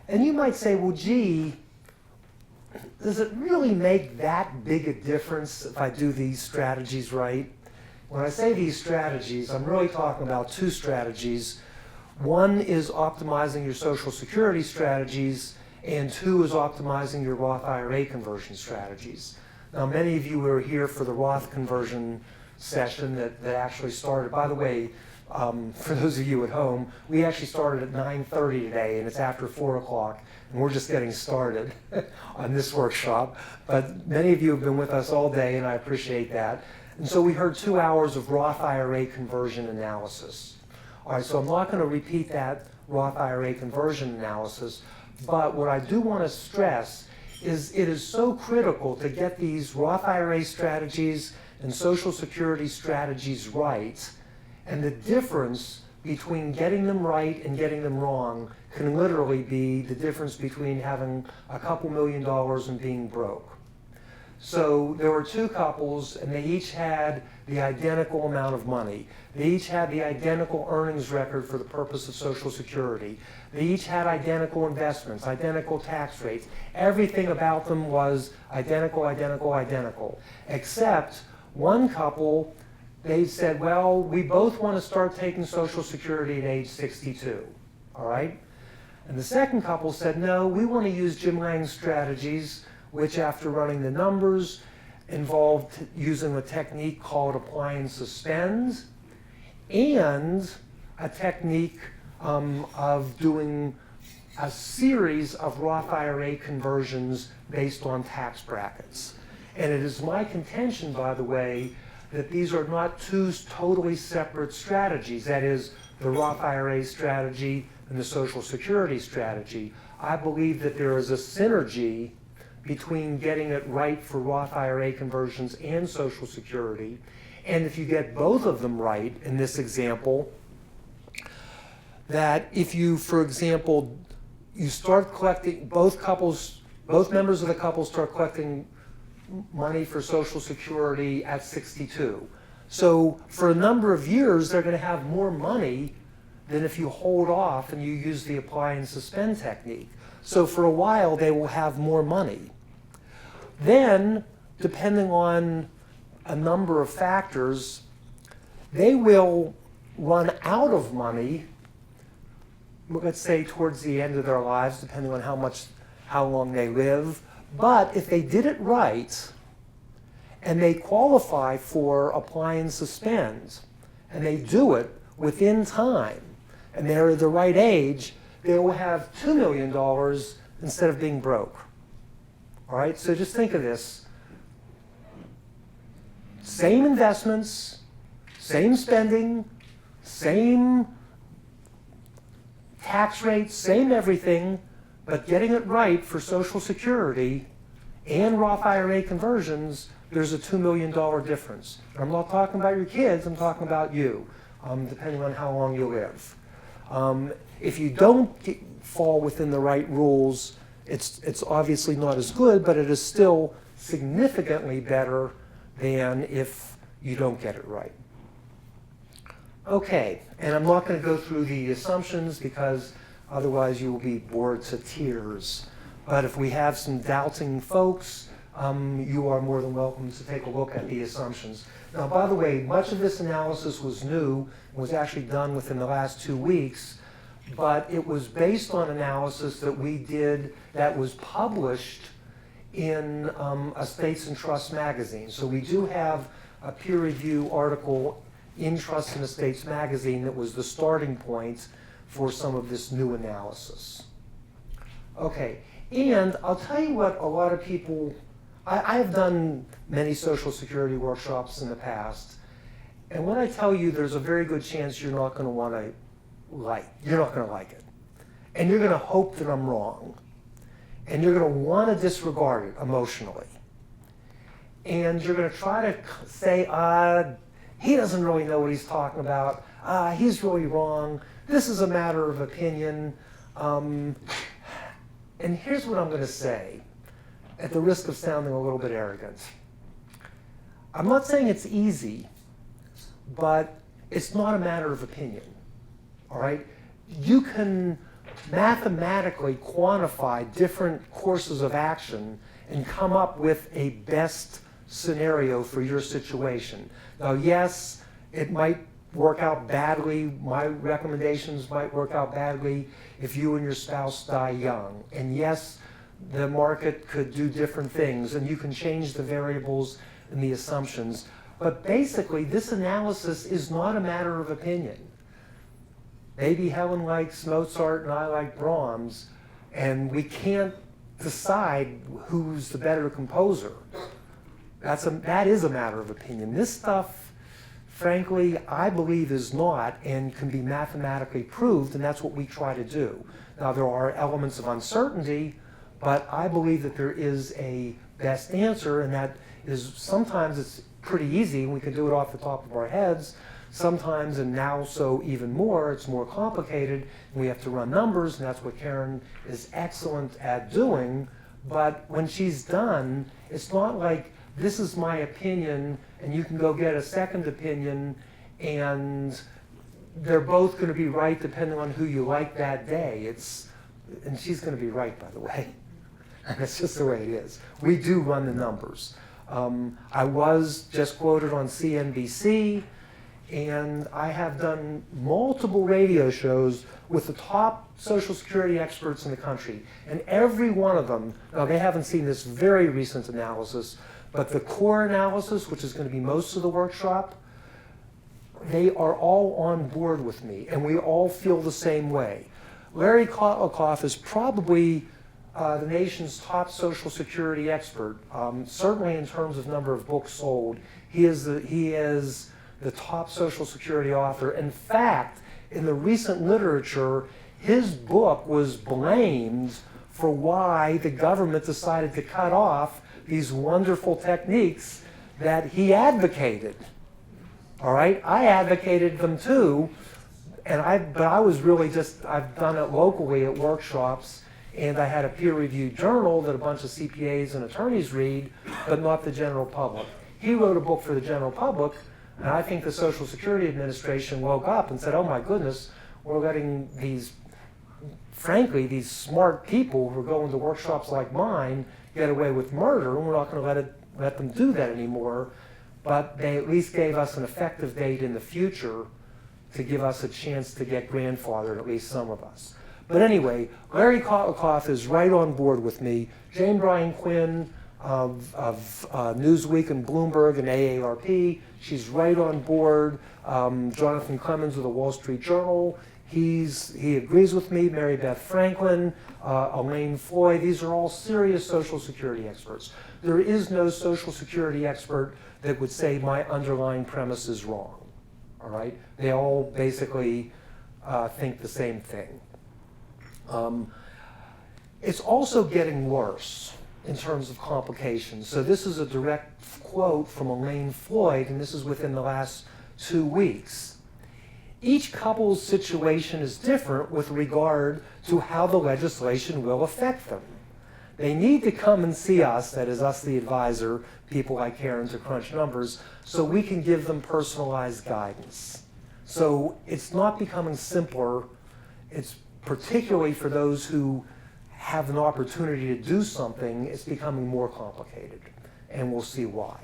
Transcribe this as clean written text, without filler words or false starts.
And you might say, well, gee, does it really make that big a difference if I do these strategies right? When I say these strategies, I'm really talking about two strategies. One is optimizing your Social Security strategies, and two is optimizing your Roth IRA conversion strategies. Now, many of you were here for the Roth conversion session that actually started. By the way, for those of you at home, we actually started at 9:30 today, and it's after 4 o'clock, and we're just getting started on this workshop. But many of you have been with us all day, and I appreciate that. And so we heard 2 hours of Roth IRA conversion analysis. All right, so I'm not going to repeat that Roth IRA conversion analysis, but what I do want to stress is it is so critical to get these Roth IRA strategies and Social Security strategies right, and the difference between getting them right and getting them wrong can literally be the difference between having a couple $1,000,000 and being broke. So there were two couples, and they each had the identical amount of money. They each had the identical earnings record for the purpose of Social Security. They each had identical investments, identical tax rates. Everything about them was identical, identical, identical. Except one couple, they said, well, we both want to start taking Social Security at age 62, all right? And the second couple said, no, we want to use Jim Lange's strategies, which after running the numbers involved using a technique called apply and suspend, and a technique of doing a series of Roth IRA conversions based on tax brackets. And it is my contention, by the way, that these are not two totally separate strategies. That is, the Roth IRA strategy and the Social Security strategy. I believe that there is a synergy between getting it right for Roth IRA conversions and Social Security. And if you get both of them right in this example, that if you, for example, you start collecting, both members of the couple start collecting money for Social Security at 62. So for a number of years, they're going to have more money than if you hold off and you use the apply and suspend technique. So for a while, they will have more money. Then, depending on a number of factors, they will run out of money, let's say towards the end of their lives, depending on how long they live. But if they did it right, and they qualify for apply and suspend, and they do it within time, and they're the right age, they will have $2 million instead of being broke. All right, so just think of this. Same investments, same spending, same tax rates, same everything, but getting it right for Social Security and Roth IRA conversions, there's a $2 million difference. I'm not talking about your kids, I'm talking about you, depending on how long you live. If you don't fall within the right rules, it's obviously not as good, but it is still significantly better than if you don't get it right. Okay, and I'm not going to go through the assumptions because otherwise you will be bored to tears. But if we have some doubting folks, you are more than welcome to take a look at the assumptions. Now, by the way, much of this analysis was new and was actually done within the last 2 weeks, but it was based on analysis that we did that was published in Estates and Trusts magazine. So we do have a peer review article in Trusts and Estates magazine that was the starting point for some of this new analysis. Okay, and I'll tell you what a lot of people, I've done many Social Security workshops in the past, and when I tell you there's a very good chance you're not going to want to you're not going to like it. And you're going to hope that I'm wrong. And you're going to want to disregard it emotionally. And you're going to try to say, he doesn't really know what he's talking about. He's really wrong. This is a matter of opinion. And here's what I'm going to say, at the risk of sounding a little bit arrogant. I'm not saying it's easy, but it's not a matter of opinion. All right? You can mathematically quantify different courses of action and come up with a best scenario for your situation. Now, yes, it might work out badly. My recommendations might work out badly if you and your spouse die young. And yes, the market could do different things, and you can change the variables and the assumptions. But basically, this analysis is not a matter of opinion. Maybe Helen likes Mozart and I like Brahms, and we can't decide who's the better composer. That is a matter of opinion. This stuff, frankly, I believe is not and can be mathematically proved, and that's what we try to do. Now, there are elements of uncertainty, but I believe that there is a best answer, and that is sometimes it's pretty easy, and we can do it off the top of our heads. Sometimes, and now so even more, it's more complicated, and we have to run numbers, and that's what Karen is excellent at doing. But when she's done, it's not like, this is my opinion, and you can go get a second opinion, and they're both going to be right depending on who you like that day. And she's going to be right, by the way. That's just the way it is. We do run the numbers. I was just quoted on CNBC, and I have done multiple radio shows with the top Social Security experts in the country. And every one of them, now they haven't seen this very recent analysis, but the core analysis, which is going to be most of the workshop, they are all on board with me, and we all feel the same way. Larry Kotlakoff is probably the nation's top Social Security expert, certainly in terms of number of books sold. He is the top Social Security author. In fact, in the recent literature, his book was blamed for why the government decided to cut off these wonderful techniques that he advocated. All right, I advocated them too, but I was really I've done it locally at workshops, and I had a peer-reviewed journal that a bunch of CPAs and attorneys read, but not the general public. He wrote a book for the general public, and I think the Social Security Administration woke up and said, oh my goodness, we're letting these smart people who are going to workshops like mine get away with murder, and we're not going to let them do that anymore. But they at least gave us an effective date in the future to give us a chance to get grandfathered, at least some of us. But anyway, Larry Kotlakoff is right on board with me. Jane Bryan Quinn of Newsweek and Bloomberg and AARP, she's right on board. Jonathan Clemens of the Wall Street Journal, he agrees with me. Mary Beth Franklin, Elaine Floyd, these are all serious Social Security experts. There is no Social Security expert that would say my underlying premise is wrong. All right? They all basically think the same thing. It's also getting worse in terms of complications. So this is a direct quote from Elaine Floyd, and this is within the last 2 weeks. Each couple's situation is different with regard to how the legislation will affect them. They need to come and see us, that is us the advisor, people like Karen to crunch numbers, so we can give them personalized guidance. So it's not becoming simpler. It's particularly for those who have an opportunity to do something, it's becoming more complicated, and we'll see why.